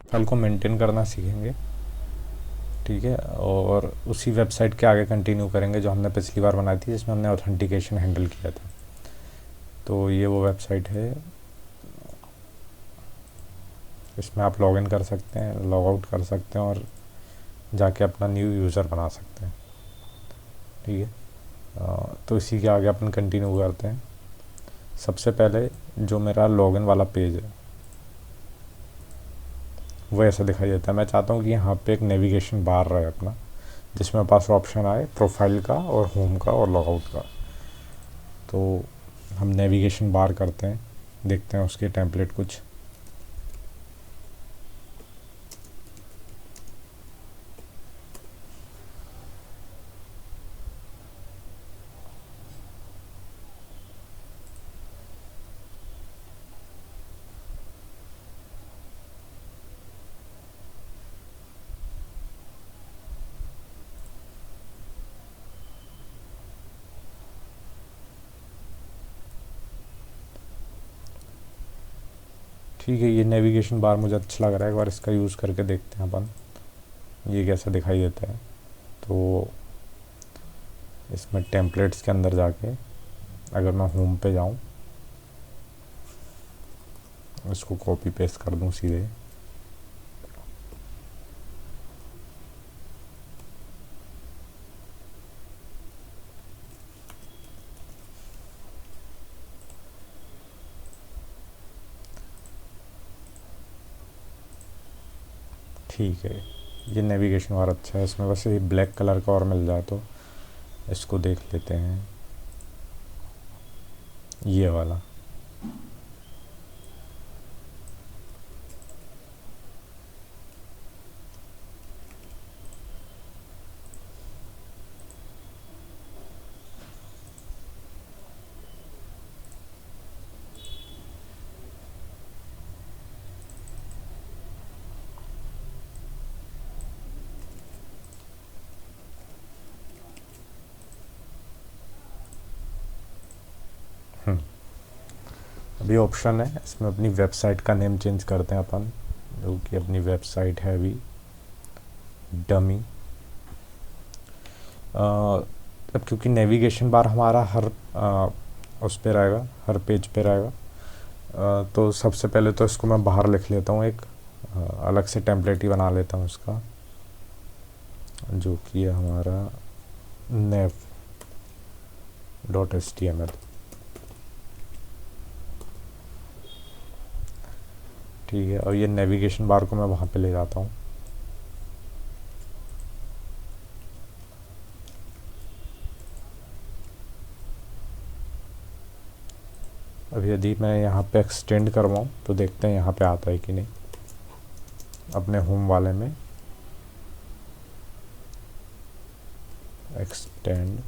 File को maintain करना सीखेंगे, ठीक है। और उसी वेबसाइट के आगे कंटिन्यू करेंगे जो हमने पिछली बार बनाई थी, जिसमें हमने ऑथेंटिकेशन हैंडल किया था। तो ये वो वेबसाइट है, इसमें आप लॉगिन कर सकते हैं, लॉग आउट कर सकते हैं और जाके अपना न्यू यूज़र बना सकते हैं, ठीक है। तो इसी के आगे अपन कंटिन्यू करते हैं। सबसे पहले जो मेरा लॉगिन वाला पेज है वो ऐसा दिखाई देता है। मैं चाहता हूँ कि यहाँ पे एक नेविगेशन बार रहे अपना, जिसमें पास ऑप्शन आए प्रोफाइल का और होम का और लॉगआउट का। तो हम नेविगेशन बार करते हैं, देखते हैं उसके टेम्पलेट कुछ। ठीक है, ये नेविगेशन बार मुझे अच्छा लग रहा है, एक बार इसका यूज़ करके देखते हैं अपन ये कैसा दिखाई देता है। तो इसमें टेम्पलेट्स के अंदर जाके अगर मैं होम पे जाऊँ, इसको कॉपी पेस्ट कर दूँ सीधे, ठीक है। ये नेविगेशन बार अच्छा है, इसमें बस ये ब्लैक कलर का और मिल जाए तो इसको देख लेते हैं, ये वाला। अभी ऑप्शन है इसमें अपनी वेबसाइट का नेम चेंज करते हैं अपन, जो कि अपनी वेबसाइट है अभी डमी। अब क्योंकि नेविगेशन बार हमारा हर उस पे रहेगा, हर पेज पे रहेगा, तो सबसे पहले तो इसको मैं बाहर लिख लेता हूँ, एक अलग से टेम्पलेट ही बना लेता हूँ इसका, जो कि है हमारा nav.html। ठीक है, और ये नेविगेशन बार को मैं वहाँ पे ले जाता हूँ। अब यदि मैं यहाँ पे एक्सटेंड करवाऊँ तो देखते हैं यहाँ पे आता है कि नहीं। अपने होम वाले में एक्सटेंड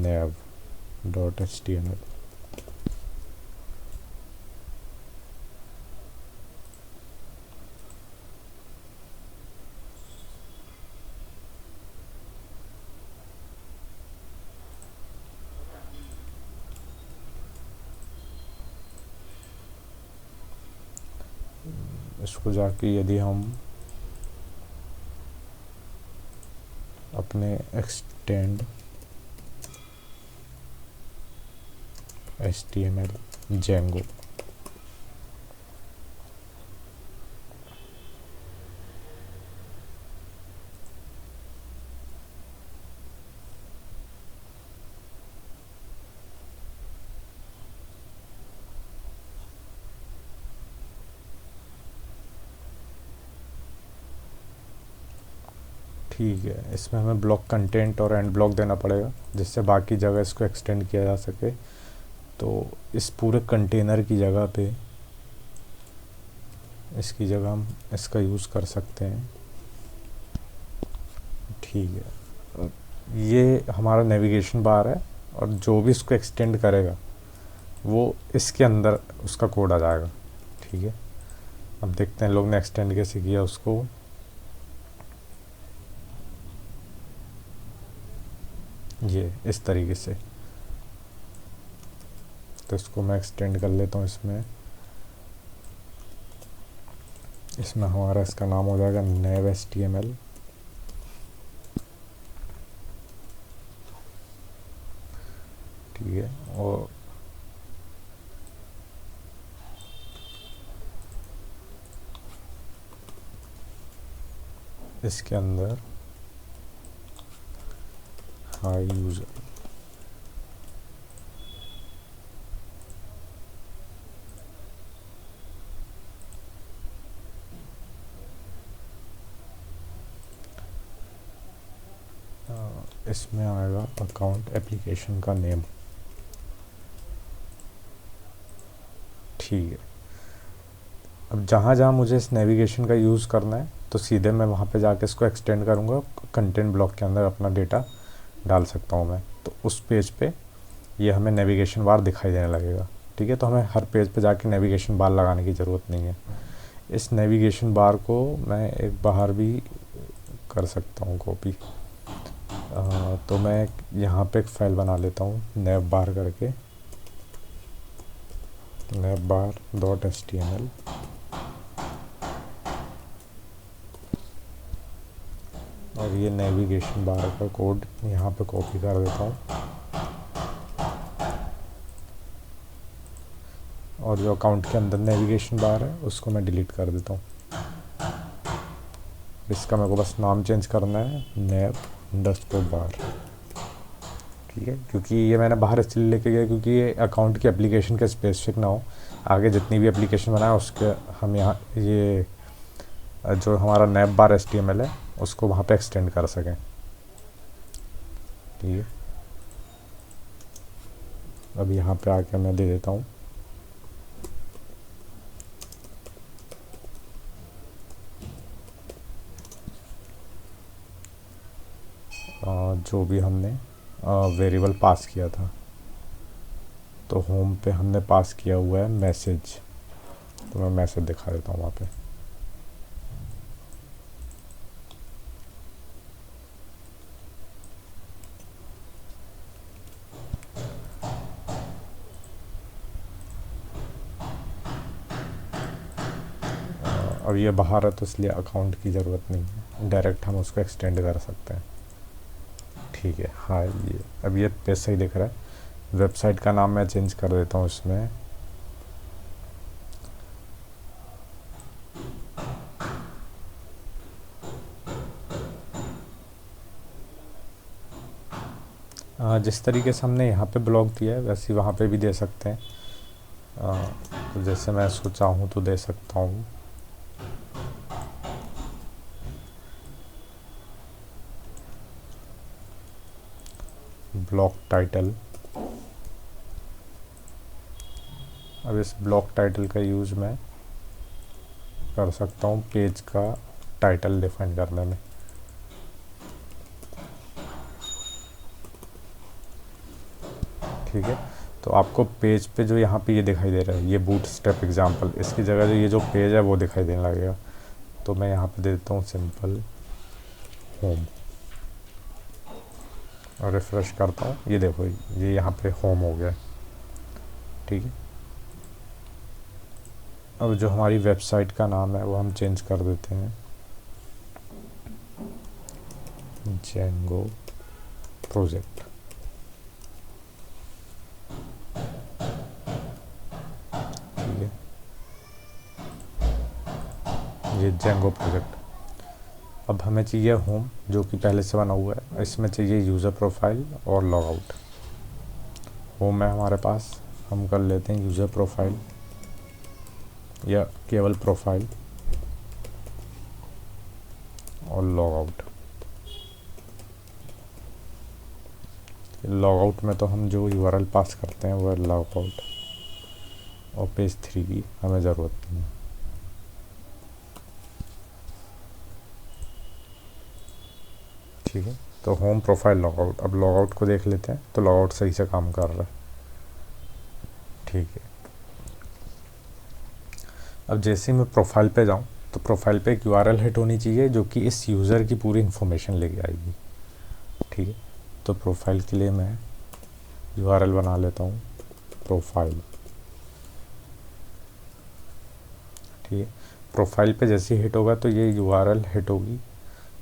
nav.html, इसको जाके यदि हम अपने एक्सटेंड HTML Django, ठीक है। इसमें हमें ब्लॉक कंटेंट और एंड ब्लॉक देना पड़ेगा, जिससे बाकी जगह इसको एक्सटेंड किया जा सके। तो इस पूरे कंटेनर की जगह पे इसकी जगह हम इसका यूज़ कर सकते हैं, ठीक है। ये हमारा नेविगेशन बार है, और जो भी इसको एक्सटेंड करेगा वो इसके अंदर उसका कोड आ जाएगा, ठीक है। अब देखते हैं लोग ने एक्सटेंड कैसे किया उसको। ये इस तरीके से, तो इसको मैं एक्सटेंड कर लेता हूँ इसमें। इसमें हमारा इसका नाम हो जाएगा nav HTML। ठीक है, और इसके अंदर हाई यूज़र। इसमें आएगा अकाउंट एप्लीकेशन का नेम। ठीक है, अब जहाँ जहाँ मुझे इस नेविगेशन का यूज़ करना है तो सीधे मैं वहाँ पे जाके इसको एक्सटेंड करूँगा, कंटेंट ब्लॉक के अंदर अपना डेटा डाल सकता हूँ मैं। तो उस पेज पे ये हमें नेविगेशन बार दिखाई देने लगेगा। ठीक है, तो हमें हर पेज पे जाके नेविगेशन बार लगाने की ज़रूरत नहीं है। इस नेविगेशन बार को मैं एक बाहर भी कर सकता हूँ कॉपी। तो मैं यहाँ पे एक फ़ाइल बना लेता हूँ nav bar करके, navbar.html। और ये नेविगेशन बार का कोड यहाँ पे कॉपी कर देता हूँ, और जो अकाउंट के अंदर नेविगेशन बार है उसको मैं डिलीट कर देता हूँ। इसका मेरे को बस नाम चेंज करना है nav_bar। ठीक है, क्योंकि ये मैंने बाहर इसलिए लेके गया क्योंकि ये अकाउंट की एप्लीकेशन के स्पेसिफिक ना हो। आगे जितनी भी एप्लीकेशन बनाए उसके हम यहाँ ये जो हमारा nav_bar HTML है उसको वहाँ पे एक्सटेंड कर सकें। ठीक है, अब यहाँ पे आके मैं दे देता हूँ जो भी हमने वेरिएबल पास किया था। तो होम पे हमने पास किया हुआ है मैसेज, तो मैं मैसेज दिखा देता हूँ वहाँ पे। अब ये बाहर है तो इसलिए अकाउंट की ज़रूरत नहीं है, डायरेक्ट हम उसको एक्सटेंड कर सकते हैं। ठीक है, हाँ ये अब ये पेज सही दिख रहा है। वेबसाइट का नाम मैं चेंज कर देता हूँ इसमें, जिस तरीके से हमने यहाँ पे ब्लॉग दिया है वैसे ही वहाँ पे भी दे सकते हैं। तो जैसे मैं इसको चाहूँ तो दे सकता हूँ ब्लॉक टाइटल। अब इस ब्लॉक टाइटल का यूज़ मैं कर सकता हूँ पेज का टाइटल डिफाइन करने में। ठीक है, तो आपको पेज पे जो यहाँ पे ये दिखाई दे रहा है ये बूटस्ट्रैप एग्जाम्पल, इसकी जगह जो ये जो पेज है वो दिखाई देने लगेगा। तो मैं यहाँ पे दे देता हूँ सिंपल होम और रिफ़्रेश करता हूँ, ये देखो ये यहाँ पे होम हो गया। ठीक है, अब जो हमारी वेबसाइट का नाम है वो हम चेंज कर देते हैं जेंगो प्रोजेक्ट। ठीक है, ये जेंगो प्रोजेक्ट। अब हमें चाहिए होम जो कि पहले से बना हुआ है, इसमें चाहिए यूज़र प्रोफाइल और लॉगआउट। होम है हमारे पास, हम कर लेते हैं यूज़र प्रोफाइल या केवल प्रोफाइल और लॉगआउट। लॉगआउट में तो हम जो यूआरएल पास करते हैं वो है लॉगआउट, और पेज 3 की हमें ज़रूरत नहीं है। ठीक है, तो होम प्रोफाइल लॉगआउट। अब लॉगआउट को देख लेते हैं, तो लॉगआउट सही से काम कर रहा है। ठीक है, अब जैसे ही मैं प्रोफाइल पे जाऊं तो प्रोफाइल पे एक यूआरएल हिट होनी चाहिए जो कि इस यूज़र की पूरी इन्फॉर्मेशन लेके आएगी। ठीक है, तो प्रोफाइल के लिए मैं यूआरएल बना लेता हूँ प्रोफाइल। ठीक है, प्रोफाइल पे जैसे ही हिट होगा तो ये यूआरएल हिट होगी,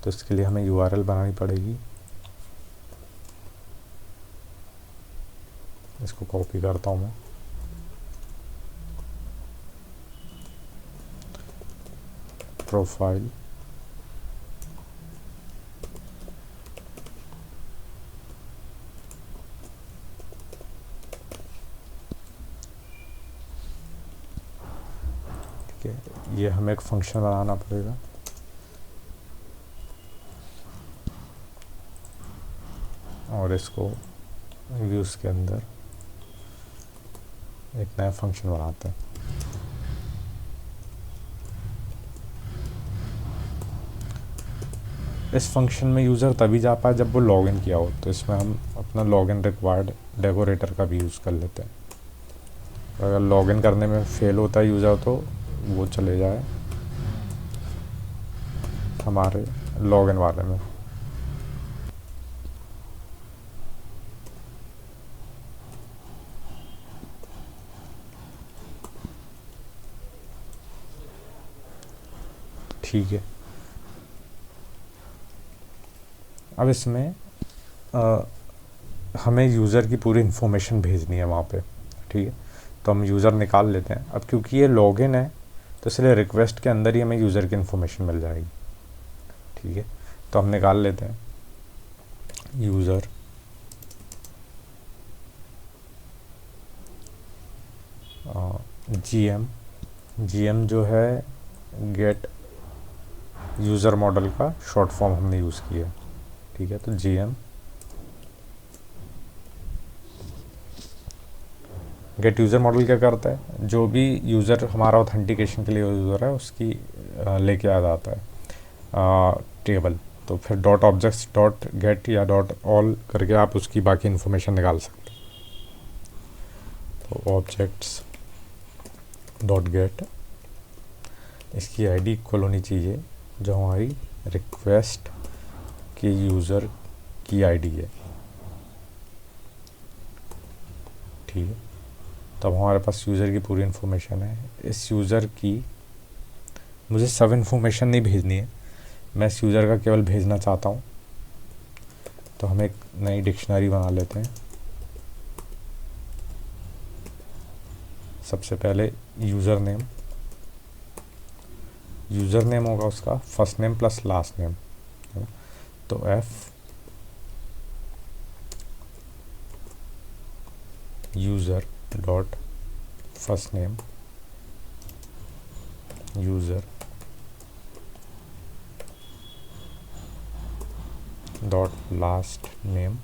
तो इसके लिए हमें यूआरएल बनानी पड़ेगी। इसको कॉपी करता हूँ मैं, प्रोफाइल ठीक है। ये हमें एक फंक्शन बनाना पड़ेगा, और इसको व्यूज़ के अंदर एक नया फंक्शन बनाते हैं। इस फंक्शन में यूज़र तभी जा पाए जब वो लॉगिन किया हो, तो इसमें हम अपना लॉगिन रिक्वायर्ड डेकोरेटर का भी यूज़ कर लेते हैं। अगर लॉगिन करने में फेल होता है यूज़र तो वो चले जाए हमारे लॉगिन वाले में। ठीक है, अब इसमें हमें यूज़र की पूरी इन्फॉर्मेशन भेजनी है वहाँ पे। ठीक है, तो हम यूज़र निकाल लेते हैं। अब क्योंकि ये लॉगिन है तो इसलिए रिक्वेस्ट के अंदर ही हमें यूज़र की इन्फॉर्मेशन मिल जाएगी। ठीक है, तो हम निकाल लेते हैं यूज़र जीएम जो है गेट यूज़र मॉडल का शॉर्ट फॉर्म हमने यूज़ किया। ठीक है, तो जीएम गेट यूज़र मॉडल क्या करता है, जो भी यूज़र हमारा ऑथेंटिकेशन के लिए यूज़र है उसकी लेके आ जाता है टेबल। तो फिर डॉट ऑब्जेक्ट्स डॉट गेट या डॉट ऑल करके आप उसकी बाकी इन्फॉर्मेशन निकाल सकते हैं। तो ऑब्जेक्ट्स डॉट गेट, इसकी आईडी इक्वल होनी चाहिए जो हमारी रिक्वेस्ट के यूज़र की आईडी है। ठीक है, तब हमारे पास यूज़र की पूरी इन्फॉर्मेशन है। इस यूज़र की मुझे सब इन्फॉर्मेशन नहीं भेजनी है, मैं इस यूज़र का केवल भेजना चाहता हूँ। तो हम एक नई डिक्शनरी बना लेते हैं। सबसे पहले यूज़र नेम होगा उसका first name plus last name. तो F user dot first name user dot last name.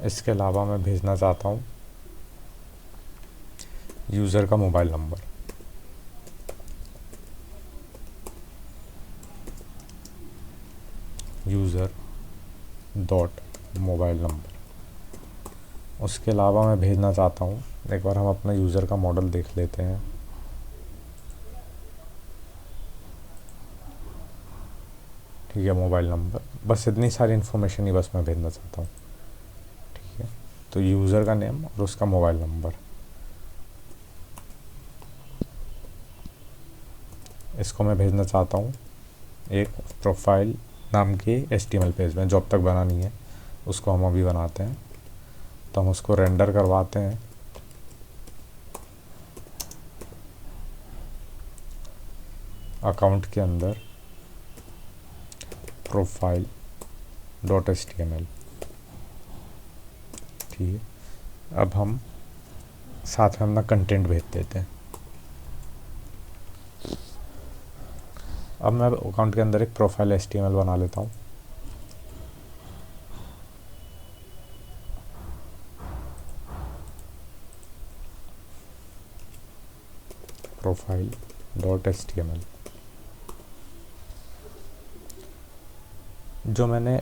इसके अलावा मैं भेजना चाहता हूँ यूज़र का mobile number. User dot mobile number. उसके अलावा मैं भेजना चाहता हूँ, एक बार हम अपना यूज़र का मॉडल देख लेते हैं। ठीक है, मोबाइल नंबर, बस इतनी सारी इन्फॉर्मेशन ही बस मैं भेजना चाहता हूँ। ठीक है, तो यूज़र का नेम और उसका मोबाइल नंबर, इसको मैं भेजना चाहता हूँ एक प्रोफाइल नाम के HTML पेज में। जो अब तक बना नहीं है उसको हम अभी बनाते हैं। तो हम उसको रेंडर करवाते हैं। अकाउंट के अंदर प्रोफाइल डॉट HTML। ठीक है, अब हम साथ में अपना कंटेंट भेज देते हैं। अब मैं अकाउंट के अंदर एक प्रोफाइल HTML बना लेता हूँ। Profile dot HTML। जो मैंने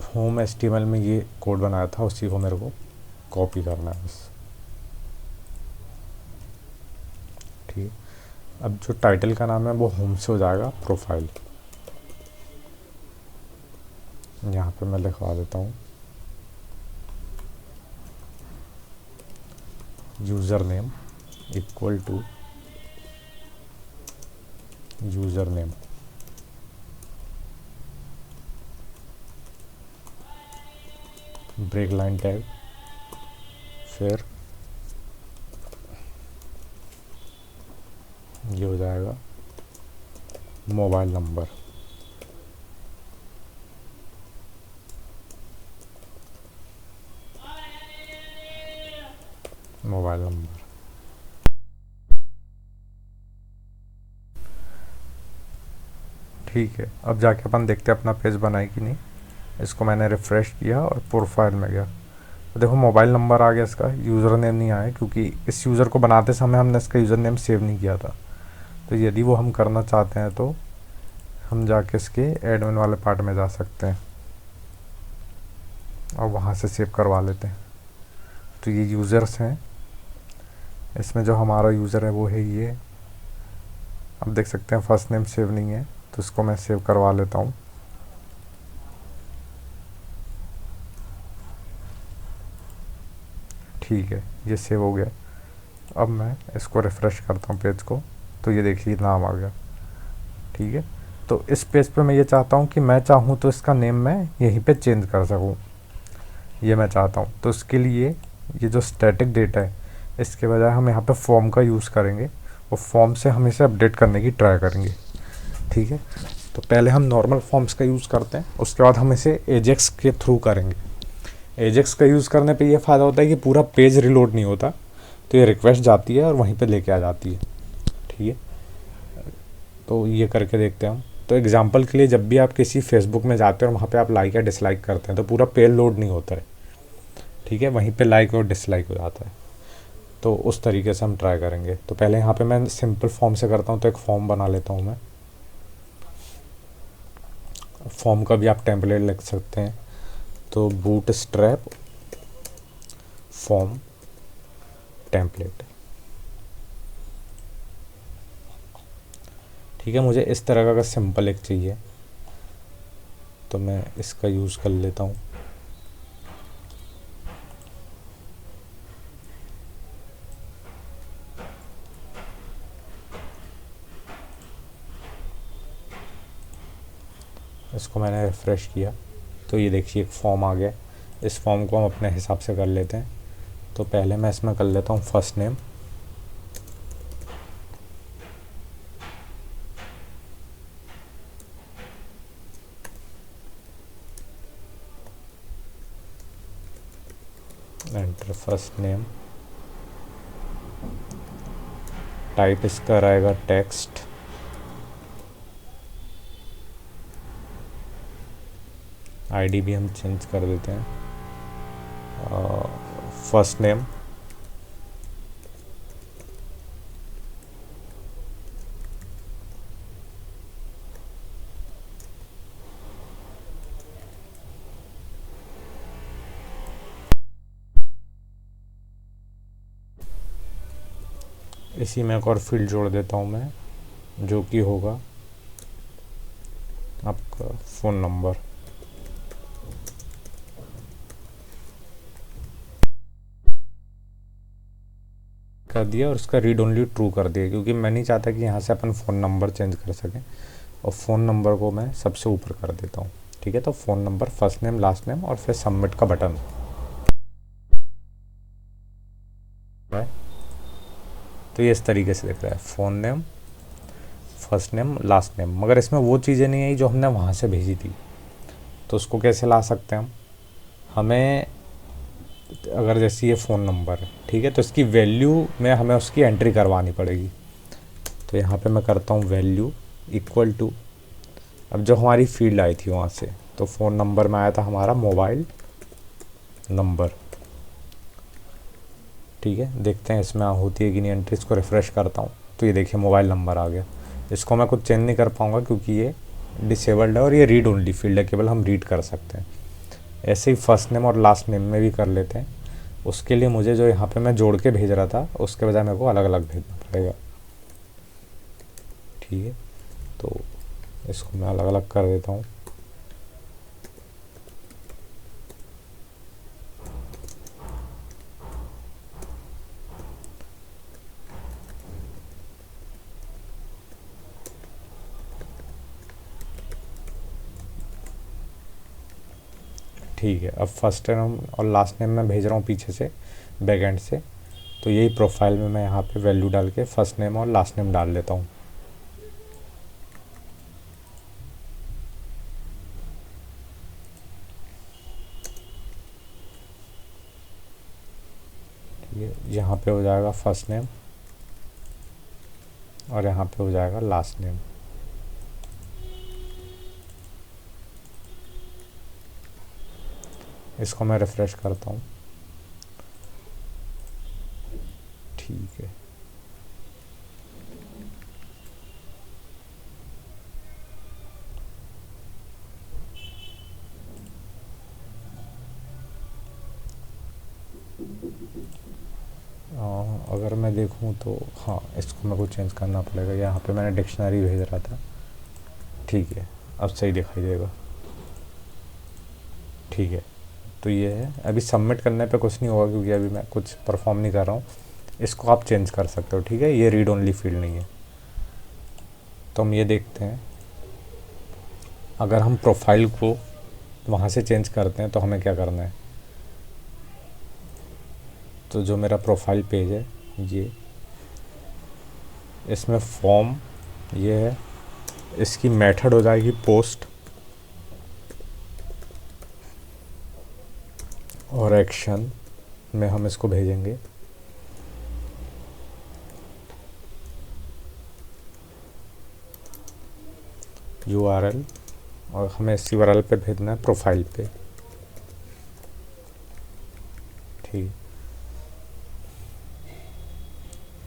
होम HTML में ये कोड बनाया था उसी को मेरे को कॉपी करना है बस। ठीक है, अब जो टाइटल का नाम है वो होम से हो जाएगा प्रोफाइल। यहाँ पे मैं लिखवा देता हूँ user name equal to user name, break line tag, फिर ये हो जाएगा मोबाइल नंबर, मोबाइल नंबर। ठीक है, अब जाके अपन देखते हैं अपना पेज बनाए कि नहीं। इसको मैंने रिफ़्रेश किया और प्रोफाइल में गया तो देखो मोबाइल नंबर आ गया, इसका यूज़र नेम नहीं आया क्योंकि इस यूज़र को बनाते समय हमने इसका यूज़र नेम सेव नहीं किया था। तो यदि वो हम करना चाहते हैं तो हम जाके इसके एडमिन वाले पार्ट में जा सकते हैं और वहाँ से सेव करवा लेते हैं। तो ये यूज़र्स हैं, इसमें जो हमारा यूज़र है वो है ये। अब देख सकते हैं फर्स्ट नेम सेव नहीं है, तो इसको मैं सेव करवा लेता हूँ। ठीक है, ये सेव हो गया। अब मैं इसको रिफ़्रेश करता हूँ पेज को, तो ये देखिए नाम आ गया। ठीक है, तो इस पेज पे मैं ये चाहता हूँ कि मैं चाहूँ तो इसका नेम मैं यहीं पे चेंज कर सकूँ, ये मैं चाहता हूँ। तो इसके लिए ये जो स्टैटिक डेटा है इसके बजाय हम यहाँ पे फॉर्म का यूज़ करेंगे और फॉर्म से हम इसे अपडेट करने की ट्राई करेंगे। ठीक है, तो पहले हम नॉर्मल फॉर्म्स का यूज़ करते हैं, उसके बाद हम इसे एजेक्स के थ्रू करेंगे। एजेक्स का यूज़ करने पे ये फ़ायदा होता है कि पूरा पेज रिलोड नहीं होता, तो ये रिक्वेस्ट जाती है और वहीं पे लेके आ जाती है। ठीक है, तो ये करके देखते हैं हम। तो एग्जांपल के लिए जब भी आप किसी फेसबुक में जाते हैं और वहाँ पे आप लाइक या डिसलाइक करते हैं तो पूरा पेज लोड नहीं होता है। ठीक है, वहीं पे लाइक और डिसलाइक हो जाता है। तो उस तरीके से हम ट्राई करेंगे। तो पहले यहाँ पे मैं सिंपल फॉर्म से करता हूँ, तो एक फॉर्म बना लेता हूँ मैं। फॉर्म का भी आप टेम्पलेट लिख सकते हैं, तो बूटस्ट्रैप फॉर्म टेम्पलेट। ठीक है, मुझे इस तरह का सिंपल एक चाहिए, तो मैं इसका यूज़ कर लेता हूँ। इसको मैंने रिफ़्रेश किया तो ये देखिए एक फॉर्म आ गया। इस फॉर्म को हम अपने हिसाब से कर लेते हैं। तो पहले मैं इसमें कर लेता हूँ first name, enter first name, type इसका रहेगा टेक्स्ट, आईडी भी हम चेंज कर देते हैं, फर्स्ट नेम, इसी में एक और फील्ड जोड़ देता हूँ मैं, जो कि होगा आपका फ़ोन नंबर। कर दिया और उसका रीड ओनली ट्रू कर दिया, क्योंकि मैं नहीं चाहता कि यहाँ से अपन फ़ोन नंबर चेंज कर सकें, और फ़ोन नंबर को मैं सबसे ऊपर कर देता हूँ। ठीक है, तो phone number, first name, last name और फिर सबमिट का बटन है। तो ये इस तरीके से दिख रहा है, phone name, first name, last name. मगर इसमें वो चीज़ें नहीं आई जो हमने वहाँ से भेजी थी। तो उसको कैसे ला सकते हैं हम? हमें अगर जैसे ये फ़ोन नंबर है, ठीक है, तो इसकी वैल्यू में हमें उसकी एंट्री करवानी पड़ेगी। तो यहाँ पे मैं करता हूँ वैल्यू इक्वल टू, अब जो हमारी फील्ड आई थी वहाँ से, तो फ़ोन नंबर में आया था हमारा मोबाइल नंबर। ठीक है, देखते हैं इसमें होती है कि नहीं एंट्री। इसको रिफ़्रेश करता हूँ तो ये देखिए मोबाइल नंबर आ गया। इसको मैं कुछ चेंज नहीं कर पाऊँगा क्योंकि ये डिसेबल्ड है और ये रीड ओनली फील्ड है, केवल हम रीड कर सकते हैं। ऐसे ही फर्स्ट नेम और लास्ट नेम में भी कर लेते हैं। उसके लिए मुझे जो यहाँ पे मैं जोड़ के भेज रहा था उसके बजाय मेरे को अलग अलग भेजना पड़ेगा। ठीक है, तो इसको मैं अलग अलग कर देता हूँ। ठीक है, अब फर्स्ट नेम और लास्ट नेम मैं भेज रहा हूँ पीछे से, बैक एंड से। तो यही प्रोफाइल में मैं यहाँ पे वैल्यू डाल के फर्स्ट नेम और लास्ट नेम डाल लेता हूँ। ठीक है, यहाँ पे हो जाएगा फर्स्ट नेम और यहाँ पे हो जाएगा लास्ट नेम। इसको मैं रिफ्रेश करता हूँ। ठीक है, अगर मैं देखूँ तो हाँ, इसको मेरे को चेंज करना पड़ेगा। यहाँ पे मैंने डिक्शनरी भेज रहा था। ठीक है, अब सही दिखाई देगा। ठीक है, तो ये है। अभी सबमिट करने पे कुछ नहीं होगा क्योंकि अभी मैं कुछ परफॉर्म नहीं कर रहा हूँ। इसको आप चेंज कर सकते हो। ठीक है, ये रीड ओनली फील्ड नहीं है। तो हम ये देखते हैं, अगर हम प्रोफाइल को वहाँ से चेंज करते हैं तो हमें क्या करना है। तो जो मेरा प्रोफाइल पेज है ये, इसमें फॉर्म ये है, इसकी मेथड हो जाएगी पोस्ट, और एक्शन में हम इसको भेजेंगे URL, और हमें इस URL पे भेजना है प्रोफाइल पे। ठीक,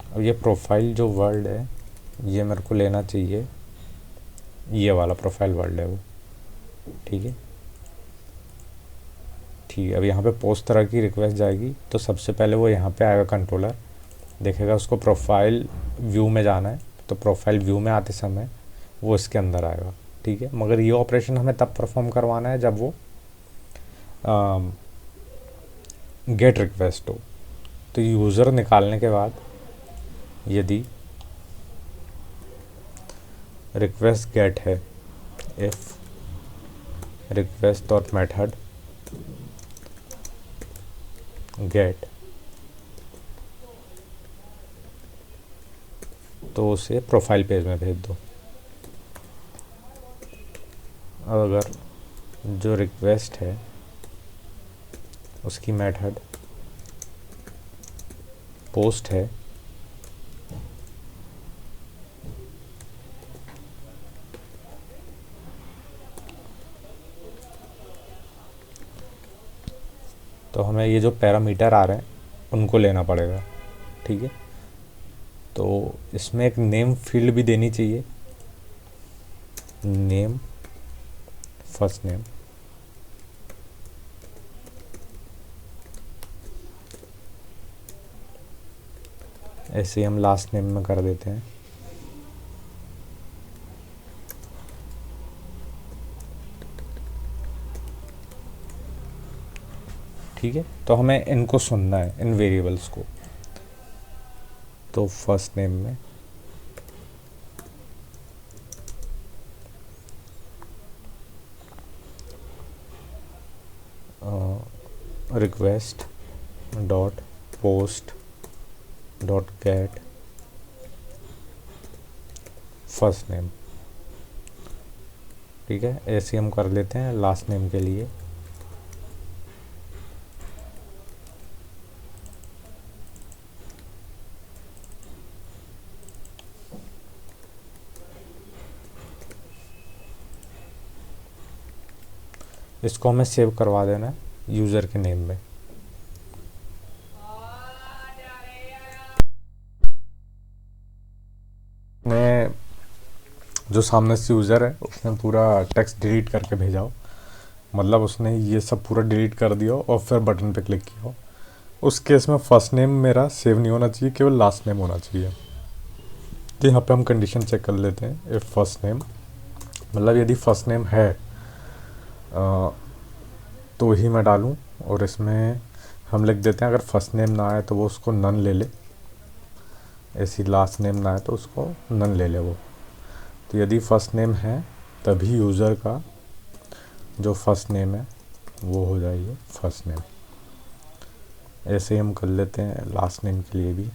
अब ये प्रोफाइल जो वर्ड है ये मेरे को लेना चाहिए, ये वाला प्रोफाइल वर्ड है वो। ठीक है, ठीक है। अब यहाँ पे पोस्ट तरह की रिक्वेस्ट जाएगी तो सबसे पहले वो यहाँ पे आएगा, कंट्रोलर देखेगा, उसको प्रोफाइल व्यू में जाना है। तो प्रोफाइल व्यू में आते समय वो इसके अंदर आएगा। ठीक है, मगर ये ऑपरेशन हमें तब परफॉर्म करवाना है जब वो गेट रिक्वेस्ट हो। तो यूज़र निकालने के बाद यदि रिक्वेस्ट गेट है, इफ़ रिक्वेस्ट और मेथड गेट, तो उसे प्रोफाइल पेज में भेज दो। अगर जो रिक्वेस्ट है उसकी मेथड पोस्ट है, तो हमें ये जो पैरामीटर आ रहे हैं उनको लेना पड़ेगा। ठीक है, तो इसमें एक नेम फील्ड भी देनी चाहिए, नेम फर्स्ट नेम, ऐसे ही हम लास्ट नेम में कर देते हैं। ठीक है, तो हमें इनको सुनना है, इन वेरिएबल्स को। तो फर्स्ट नेम में request dot post dot get first name. ठीक है, ऐसे हम कर लेते हैं लास्ट नेम के लिए। इसको हमें सेव करवा देना है यूज़र के नेम में। मैं जो सामने से यूज़र है उसने पूरा टेक्स्ट डिलीट करके भेजा हो, मतलब उसने ये सब पूरा डिलीट कर दिया और फिर बटन पे क्लिक किया हो, उस केस में फर्स्ट नेम मेरा सेव नहीं होना चाहिए, केवल लास्ट नेम होना चाहिए। तो यहाँ पे हम कंडीशन चेक कर लेते हैं। इफ़ फर्स्ट नेम, मतलब यदि फर्स्ट नेम है तो ही मैं डालूँ, और इसमें हम लिख देते हैं अगर फर्स्ट नेम ना आए तो वो उसको नन ले ले, ऐसी लास्ट नेम ना आए तो उसको नन ले ले वो। तो यदि फर्स्ट नेम है तभी यूज़र का जो फर्स्ट नेम है वो हो जाएगी फर्स्ट नेम। ऐसे ही हम कर लेते हैं लास्ट नेम के लिए भी।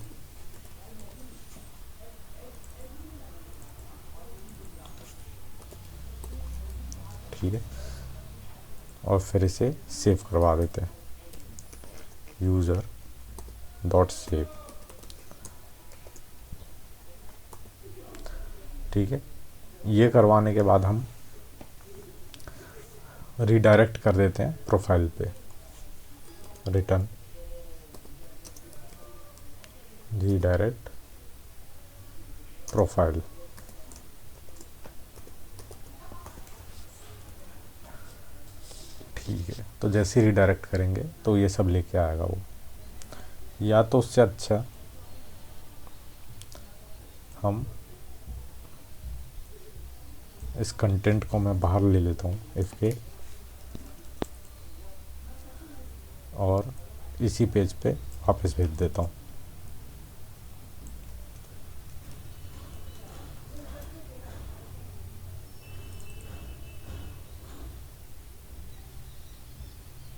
ठीक है, और फिर इसे सेव करवा देते हैं, यूज़र डॉट सेव। ठीक है, ये करवाने के बाद हम रीडायरेक्ट कर देते हैं प्रोफाइल पे, रिटर्न रीडायरेक्ट प्रोफाइल। ठीक है, तो जैसे ही रीडायरेक्ट करेंगे तो ये सब लेके आएगा वो। या तो उससे अच्छा हम इस कंटेंट को मैं बाहर ले लेता हूँ इफ के, और इसी पेज पे वापस भेज देता हूँ।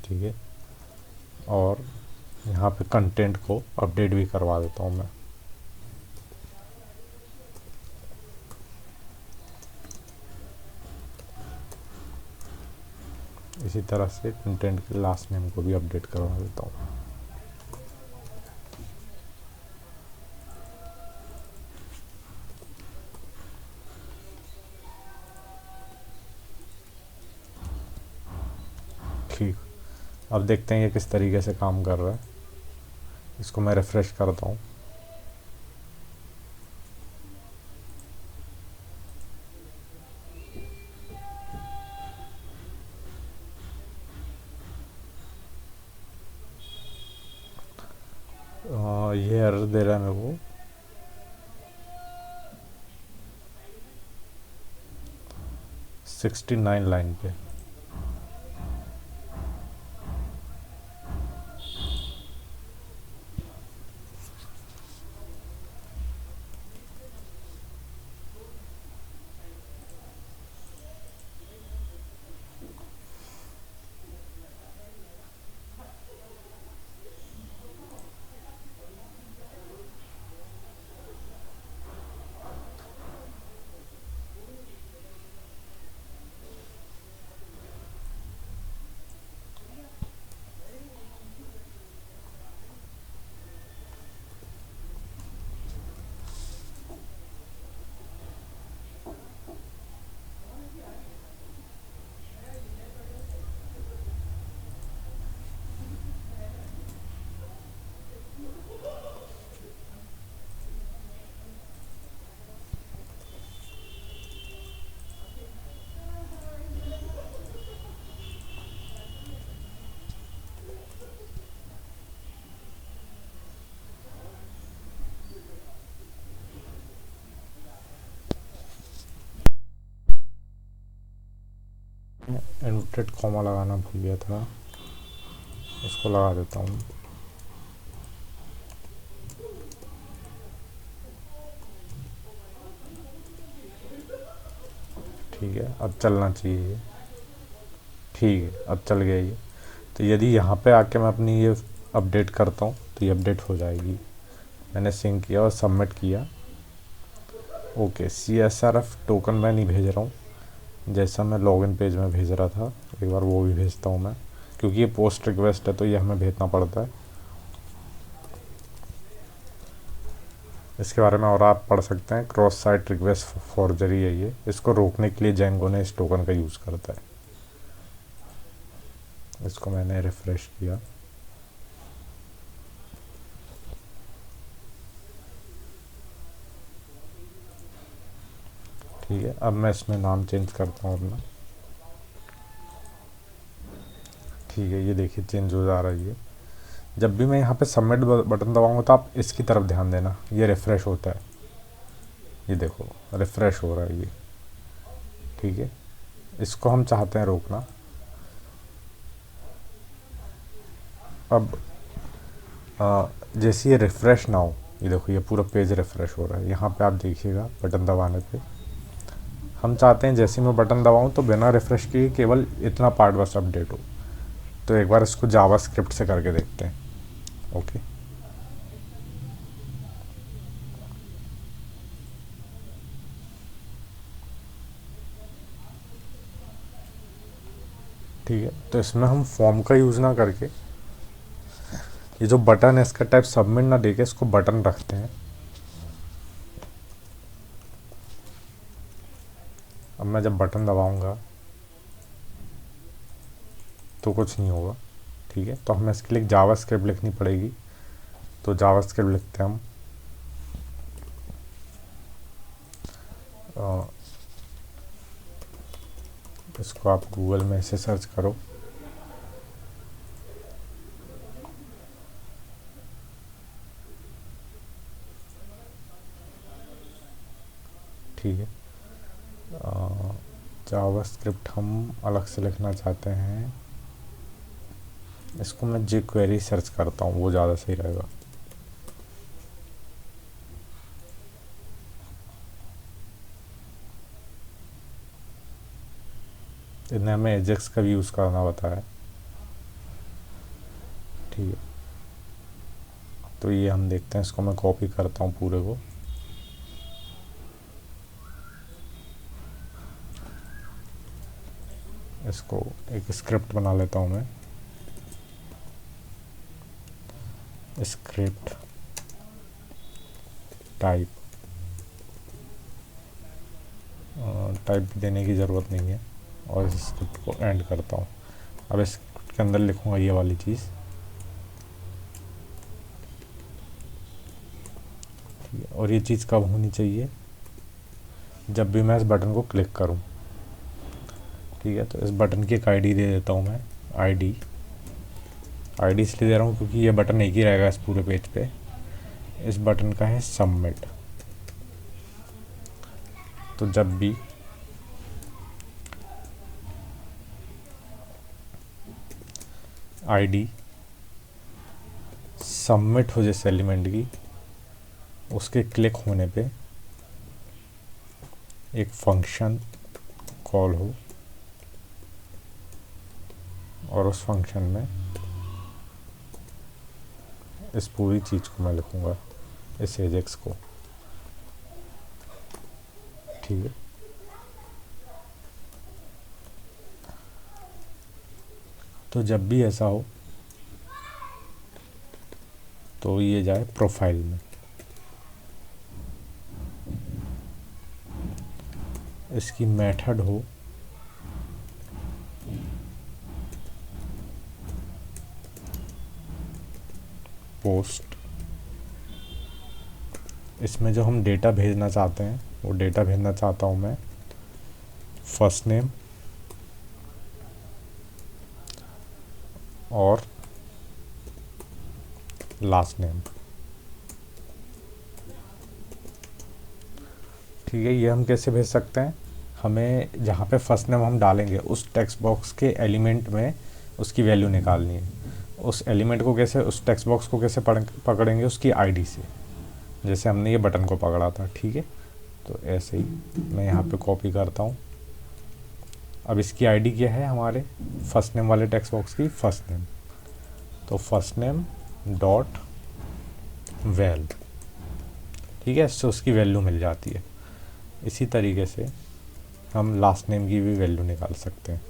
ठीक है, और यहाँ पे कंटेंट को अपडेट भी करवा देता हूँ मैं। इसी तरह से कंटेंट के लास्ट नेम को भी अपडेट करवा देता हूँ। ठीक, अब देखते हैं ये किस तरीके से काम कर रहा है। इसको मैं रिफ़्रेश करता हूँ। ये एरर दे रहा है मेरे को। सिक्सटी 69 लाइन पे। इन्वर्टेड कॉमा लगाना भूल गया था, उसको लगा देता हूँ। ठीक है, अब चलना चाहिए। ठीक है, अब चल गया ये। तो यदि यहाँ पे आके मैं अपनी ये अपडेट करता हूँ तो ये अपडेट हो जाएगी। मैंने सिंक किया और सबमिट किया। ओके, CSRF टोकन मैं नहीं भेज रहा हूँ, जैसा मैं लॉगिन पेज में भेज रहा था। एक बार वो भी भेजता हूँ मैं, क्योंकि ये पोस्ट रिक्वेस्ट है तो ये हमें भेजना पड़ता है। इसके बारे में और आप पढ़ सकते हैं। क्रॉस साइट रिक्वेस्ट फॉर्जरी है ये, इसको रोकने के लिए जेंगो ने इस टोकन का यूज़ करता है। इसको मैंने रिफ़्रेश किया। ठीक है, अब मैं इसमें नाम चेंज करता हूँ अपना। ठीक है, ये देखिए चेंज हो जा रही है। जब भी मैं यहाँ पे सबमिट बटन दबाऊंगा तो आप इसकी तरफ ध्यान देना, ये रिफ़्रेश होता है। ये देखो रिफ़्रेश हो रहा है ये। ठीक है, इसको हम चाहते हैं रोकना। अब जैसे ये रिफ़्रेश ना हो, ये देखो ये पूरा पेज रिफ़्रेश हो रहा है। यहाँ पे आप देखिएगा बटन दबाने पे हम चाहते हैं जैसे मैं बटन दबाऊँ तो बिना रिफ़्रेश किए केवल इतना पार्ट बस अपडेट हो। तो एक बार इसको जावास्क्रिप्ट से करके देखते हैं। ओके, ठीक है। तो इसमें हम फॉर्म का यूज़ ना करके ये जो बटन है इसका टाइप सबमिट ना देके इसको बटन रखते हैं। अब मैं जब बटन दबाऊंगा तो कुछ नहीं होगा, ठीक है। तो हमें इसके लिए जावास्क्रिप्ट लिखनी पड़ेगी। तो जावास्क्रिप्ट लिखते हैं हम। इसको आप गूगल में ऐसे सर्च करो, ठीक है। जावास्क्रिप्ट हम अलग से लिखना चाहते हैं, इसको मैं jQuery सर्च करता हूँ, वो ज़्यादा सही रहेगा। इन्हें हमें एजेक्स का भी यूज़ करना बताया, ठीक है। तो ये हम देखते हैं, इसको मैं कॉपी करता हूँ पूरे को। इसको एक स्क्रिप्ट बना लेता हूँ मैं। स्क्रिप्ट टाइप देने की ज़रूरत नहीं है, और इस स्क्रिप्ट को एंड करता हूँ। अब इस स्क्रिप्ट के अंदर लिखूँगा ये वाली चीज़, ठीक है। और ये चीज़ कब होनी चाहिए? जब भी मैं इस बटन को क्लिक करूँ, ठीक है। तो इस बटन की एक आईडी दे देता हूँ मैं। आईडी इसलिए दे रहा हूँ क्योंकि ये बटन एक ही रहेगा इस पूरे पेज पे। इस बटन का है सबमिट। तो जब भी आईडी सबमिट हो जिस एलिमेंट की, उसके क्लिक होने पे एक फंक्शन कॉल हो, और उस फंक्शन में इस पूरी चीज़ को मैं लिखूँगा, इस एजेक्स को, ठीक है। तो जब भी ऐसा हो तो ये जाए प्रोफाइल में। इसकी मेथड हो पोस्ट। इसमें जो हम डेटा भेजना चाहते हैं वो डेटा भेजना चाहता हूँ मैं फर्स्ट नेम और लास्ट नेम, ठीक है। ये हम कैसे भेज सकते हैं? हमें जहाँ पे फर्स्ट नेम हम डालेंगे उस टेक्स्ट बॉक्स के एलिमेंट में उसकी वैल्यू निकालनी है। उस एलिमेंट को कैसे, उस टेक्स्ट बॉक्स को कैसे पकड़ेंगे? उसकी आईडी से, जैसे हमने ये बटन को पकड़ा था, ठीक है। तो ऐसे ही मैं यहाँ पे कॉपी करता हूँ। अब इसकी आईडी क्या है? हमारे फर्स्ट नेम वाले टेक्स्ट बॉक्स की फर्स्ट नेम। तो फर्स्ट नेम डॉट वैल, ठीक है। इससे उसकी वैल्यू मिल जाती है। इसी तरीके से हम लास्ट नेम की भी वैल्यू निकाल सकते हैं,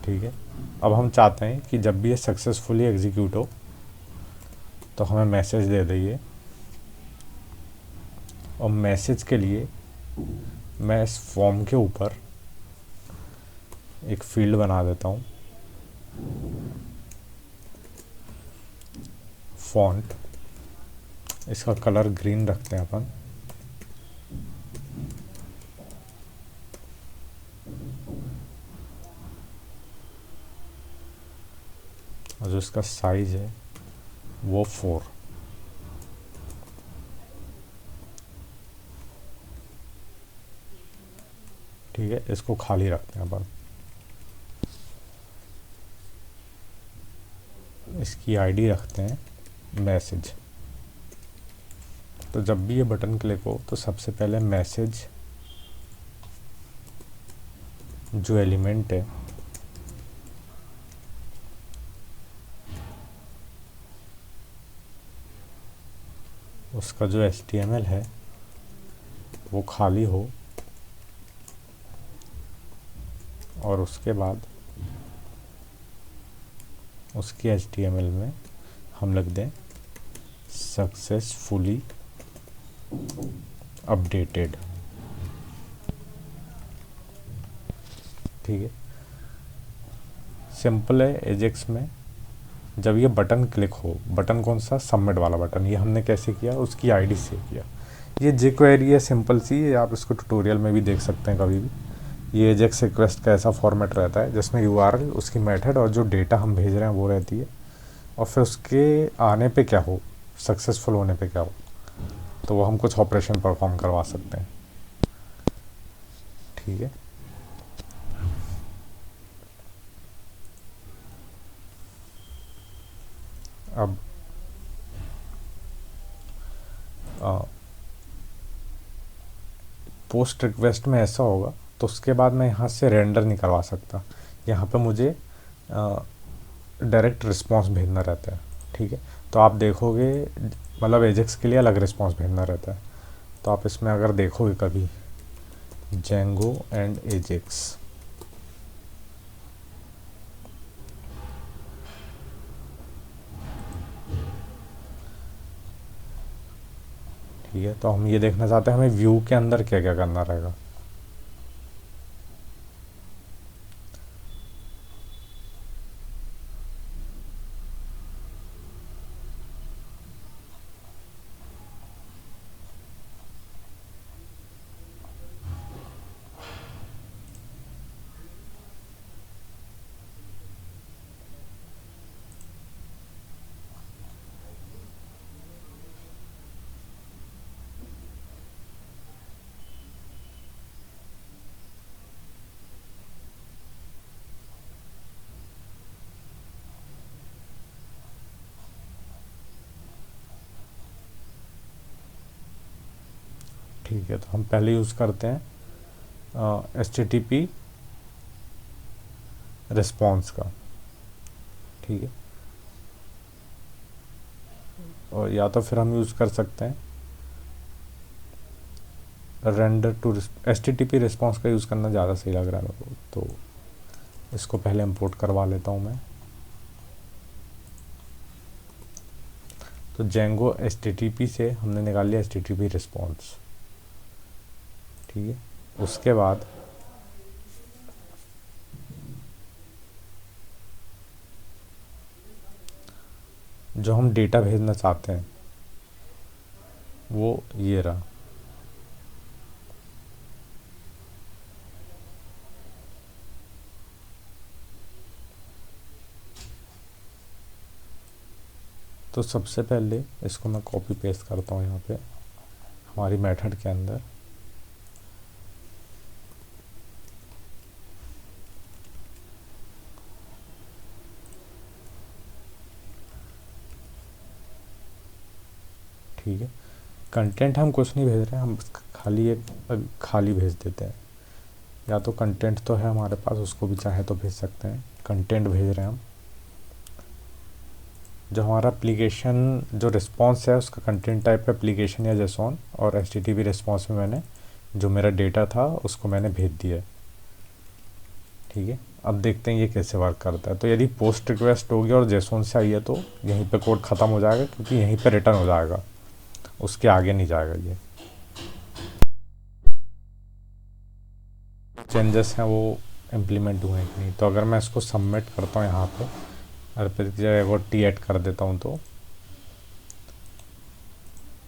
ठीक है। अब हम चाहते हैं कि जब भी ये सक्सेसफुली एग्जीक्यूट हो तो हमें मैसेज दे दीजिए, और मैसेज के लिए मैं इस फॉर्म के ऊपर एक फील्ड बना देता हूँ, फॉन्ट। इसका कलर ग्रीन रखते हैं अपन, और जो इसका साइज है वो 4, ठीक है। इसको खाली रखते हैं अपन। इसकी आईडी रखते हैं मैसेज, तो जब भी ये बटन क्लिक हो तो सबसे पहले मैसेज जो एलिमेंट है उसका जो HTML है वो खाली हो, और उसके बाद उसकी HTML में हम लिख दें सक्सेसफुली अपडेटेड। ठीक है, सिंपल है। एजेक्स में जब ये बटन क्लिक हो, बटन कौन सा, सबमिट वाला बटन, ये हमने कैसे किया, उसकी आईडी से किया। ये jQuery है सिंपल सी, ये आप इसको ट्यूटोरियल में भी देख सकते हैं कभी भी। ये एजेक्स रिक्वेस्ट का ऐसा फॉर्मेट रहता है जिसमें URL, उसकी मेथड और जो डेटा हम भेज रहे हैं वो रहती है, और फिर उसके आने पे क्या हो, सक्सेसफुल होने पे क्या हो, तो वो हम कुछ ऑपरेशन परफॉर्म करवा सकते हैं। ठीक है, अब पोस्ट रिक्वेस्ट में ऐसा होगा तो उसके बाद मैं यहाँ से रेंडर नहीं करवा सकता, यहाँ पे मुझे डायरेक्ट रिस्पांस भेजना रहता है। ठीक है, तो आप देखोगे मतलब एजेक्स के लिए अलग रिस्पांस भेजना रहता है। तो आप इसमें अगर देखोगे कभी जेंगो एंड एजेक्स, ठीक है, तो हम ये देखना चाहते हैं हमें व्यू के अंदर क्या क्या करना रहेगा। ठीक है, तो हम पहले यूज़ करते हैं HTTP रिस्पॉन्स का। ठीक है, और या तो फिर हम यूज़ कर सकते हैं रेंडर टू HTTP रिस्पॉन्स का यूज़ करना ज़्यादा सही लग रहा है मेरे को, तो इसको पहले इंपोर्ट करवा लेता हूँ मैं। तो जेंगो HTTP से हमने निकाल लिया HTTP रिस्पॉन्स। ठीक है, उसके बाद जो हम डेटा भेजना चाहते हैं वो ये रहा। तो सबसे पहले इसको मैं कॉपी पेस्ट करता हूँ यहाँ पे हमारी मेथड के अंदर। ठीक है, कंटेंट हम कुछ नहीं भेज रहे हैं, हम खाली एक खाली भेज देते हैं। या तो कंटेंट तो है हमारे पास, उसको भी चाहे तो भेज सकते हैं। कंटेंट भेज रहे हैं हम। जो हमारा एप्लीकेशन जो रिस्पॉन्स है उसका कंटेंट टाइप एप्लीकेशन या जेसॉन, और HTTP रिस्पॉन्स में मैंने जो मेरा डेटा था उसको मैंने भेज दिया है। ठीक है, अब देखते हैं ये कैसे वर्क करता है। तो यदि पोस्ट रिक्वेस्ट होगी और जेसॉन से आई है तो यहीं पे कोड ख़त्म हो जाएगा, क्योंकि यहीं पे रिटर्न हो जाएगा, उसके आगे नहीं जाएगा। ये चेंजेस हैं वो इम्प्लीमेंट हुए हैं कि नहीं। तो अगर मैं इसको सबमिट करता हूँ यहाँ पे और फिर जगह वो T ऐड कर देता हूँ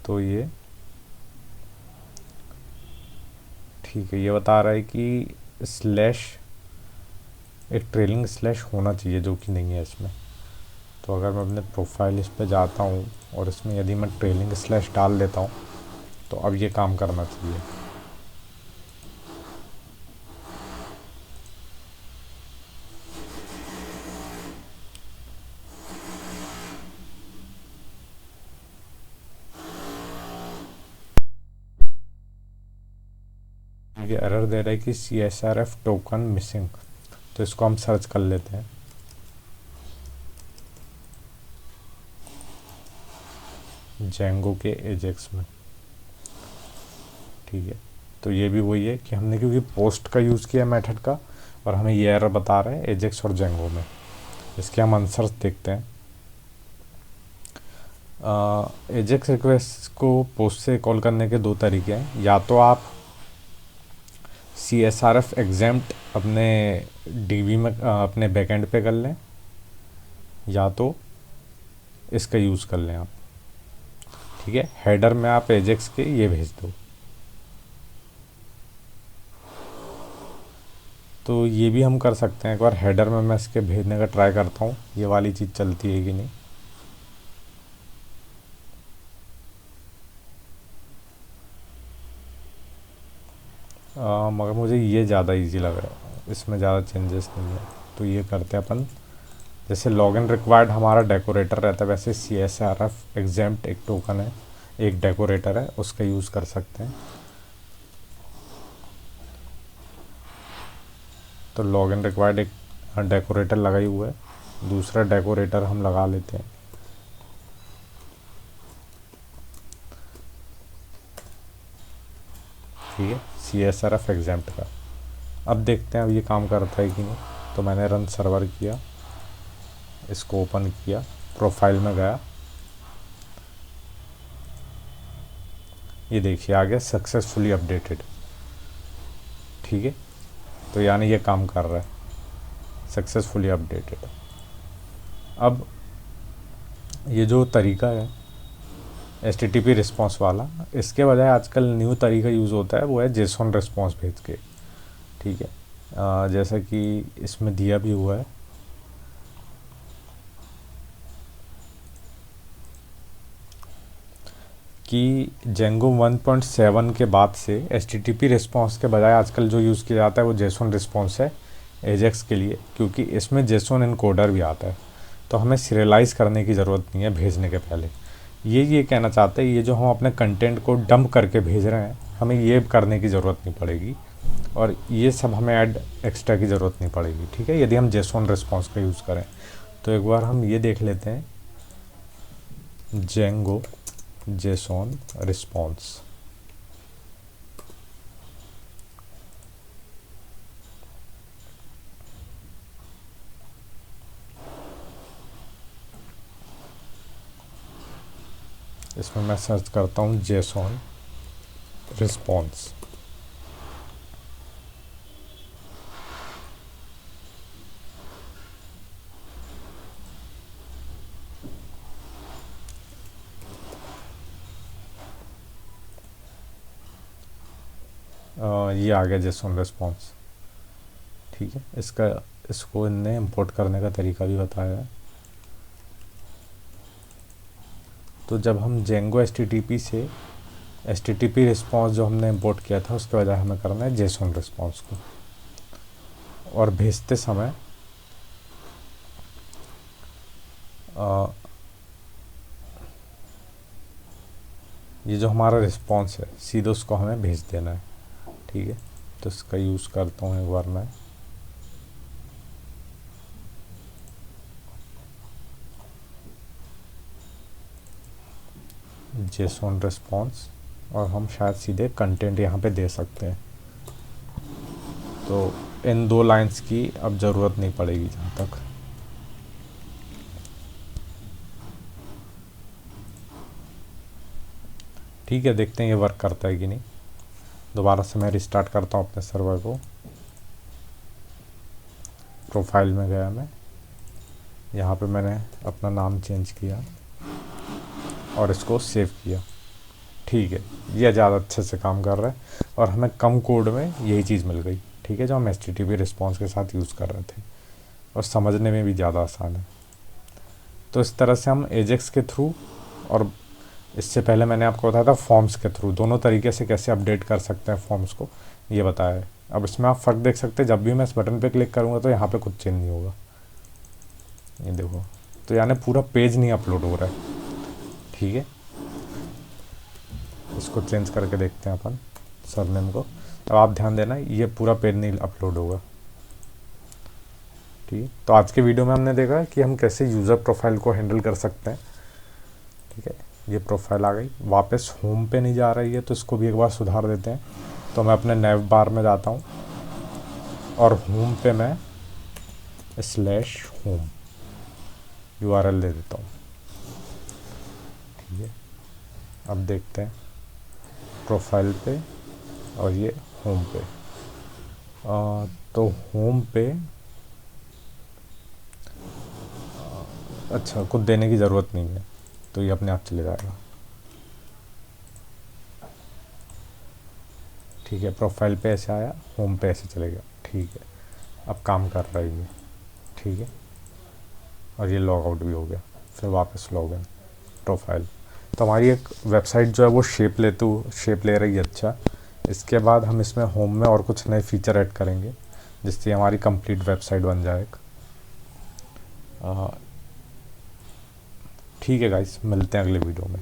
तो ये ठीक है, ये बता रहा है कि स्लैश, एक ट्रेलिंग स्लैश होना चाहिए जो कि नहीं है इसमें। तो अगर मैं अपने प्रोफाइल इस पे जाता हूँ और इसमें यदि मैं ट्रेलिंग स्लैश डाल देता हूँ तो अब ये काम करना चाहिए। ये एरर दे रहा है कि CSRF टोकन मिसिंग। तो इसको हम सर्च कर लेते हैं। जेंगो के एजेक्स में, ठीक है। तो ये भी वही है कि हमने क्योंकि पोस्ट का यूज़ किया मेथड का, और हमें ये एरर बता रहे हैं एजेक्स और जेंगो में। इसके हम आंसर्स देखते हैं। एजेक्स रिक्वेस्ट को पोस्ट से कॉल करने के दो तरीके हैं। या तो आप CSRF एग्जेम्प्ट अपने DB में अपने बैकएंड पे कर लें, या तो इसका यूज़ कर लें आप, ठीक है। हेडर में आप एजेक्स के ये भेज दो। तो ये भी हम कर सकते हैं। एक बार हेडर में मैं इसके भेजने का ट्राई करता हूँ, ये वाली चीज़ चलती है कि नहीं। मगर मुझे ये ज़्यादा इजी लग रहा है, इसमें ज़्यादा चेंजेस नहीं है। तो ये करते हैं अपन, जैसे लॉगिन रिक्वायर्ड हमारा डेकोरेटर रहता है, वैसे CSRF एग्जेम्प्ट एक टोकन है, एक डेकोरेटर है, उसका यूज़ कर सकते हैं। तो लॉगिन रिक्वायर्ड एक डेकोरेटर लगा ही हुआ है, दूसरा डेकोरेटर हम लगा लेते हैं। ठीक है, CSRF एग्जेम्प्ट का। अब देखते हैं अब ये काम करता है कि नहीं। तो मैंने रन सर्वर किया, इसको ओपन किया, प्रोफाइल में गया, ये देखिए आ गया सक्सेसफुली अपडेटेड। ठीक है, तो यानी ये काम कर रहा है, सक्सेसफुली अपडेटेड। अब ये जो तरीका है HTTP रिस्पॉन्स वाला, इसके बजाय आजकल न्यू तरीका यूज़ होता है, वो है जेसॉन रिस्पॉन्स भेज के। ठीक है, जैसा कि इसमें दिया भी हुआ है कि जेंगो 1.7 के बाद से HTTP रिस्पॉन्स के बजाय आजकल जो यूज़ किया जाता है वो जेसॉन रिस्पॉन्स है एजेक्स के लिए, क्योंकि इसमें जेसॉन इनकोडर भी आता है। तो हमें सीरियलाइज करने की ज़रूरत नहीं है भेजने के पहले। ये कहना चाहते हैं, ये जो हम अपने कंटेंट को डंप करके भेज रहे हैं, हमें ये करने की ज़रूरत नहीं पड़ेगी, और ये सब हमें ऐड एक्स्ट्रा की ज़रूरत नहीं पड़ेगी। ठीक है, यदि हम जेसॉन रिस्पॉन्स का यूज़ करें। तो एक बार हम ये देख लेते हैं, जेंगो जेसॉन रिस्पॉन्स। इसमें मैं सर्च करता हूँ जेसॉन रिस्पॉन्स। ये आ गया जेसॉन रिस्पॉन्स। ठीक है, इसको इनने इंपोर्ट करने का तरीका भी बताया है। तो जब हम जेंगो HTTP से HTTP रिस्पॉन्स जो हमने इंपोर्ट किया था, उसके बजाय हमें करना है जेसॉन रिस्पॉन्स को। और भेजते समय ये जो हमारा रिस्पॉन्स है सीधे उसको हमें भेज देना है। ठीक है, तो इसका यूज़ करता हूँ एक बार मैं। जेसॉन रिस्पॉन्स, और हम शायद सीधे कंटेंट यहाँ पे दे सकते हैं। तो इन 2 लाइंस की अब ज़रूरत नहीं पड़ेगी जहाँ तक। ठीक है, देखते हैं ये वर्क करता है कि नहीं। दोबारा से मैं रिस्टार्ट करता हूँ अपने सर्वर को। प्रोफाइल में गया मैं, यहाँ पे मैंने अपना नाम चेंज किया और इसको सेव किया। ठीक है, ये ज़्यादा अच्छे से काम कर रहा है, और हमें कम कोड में यही चीज़ मिल गई। ठीक है, जो हम HTTP रिस्पॉन्स के साथ यूज़ कर रहे थे, और समझने में भी ज़्यादा आसान है। तो इस तरह से हम एजेक्स के थ्रू, और इससे पहले मैंने आपको बताया था फॉर्म्स के थ्रू, दोनों तरीके से कैसे अपडेट कर सकते हैं फॉर्म्स को, ये बताया है। अब इसमें आप फ़र्क देख सकते हैं, जब भी मैं इस बटन पे क्लिक करूँगा तो यहाँ पे कुछ चेंज नहीं होगा। ये देखो, तो यानी पूरा पेज नहीं अपलोड हो रहा है। ठीक है, इसको चेंज करके देखते हैं अपन। सरनेम को। अब आप ध्यान देना ये पूरा पेज नहीं अपलोड होगा। ठीक है, तो आज के वीडियो में हमने देखा कि हम कैसे यूज़र प्रोफाइल को हैंडल कर सकते हैं। ठीक है, ये प्रोफाइल आ गई, वापस होम पे नहीं जा रही है तो इसको भी एक बार सुधार देते हैं। तो मैं अपने नेव बार में जाता हूँ और होम पे मैं /home URL दे देता हूँ। ठीक है, अब देखते हैं प्रोफाइल पे और ये होम पे। तो होम पे अच्छा कुछ देने की ज़रूरत नहीं है, तो ये अपने आप चले जाएगा। ठीक है, प्रोफाइल पे ऐसे आया, होम पे ऐसे चलेगा। ठीक है, अब काम कर रहा है ये। ठीक है, और ये लॉग आउट भी हो गया, फिर वापस लॉग इन प्रोफाइल। तो हमारी एक वेबसाइट जो है वो शेप ले रही है। अच्छा, इसके बाद हम इसमें होम में और कुछ नए फीचर ऐड करेंगे जिससे हमारी कंप्लीट वेबसाइट बन जाए। ठीक है गाइस, मिलते हैं अगले वीडियो में।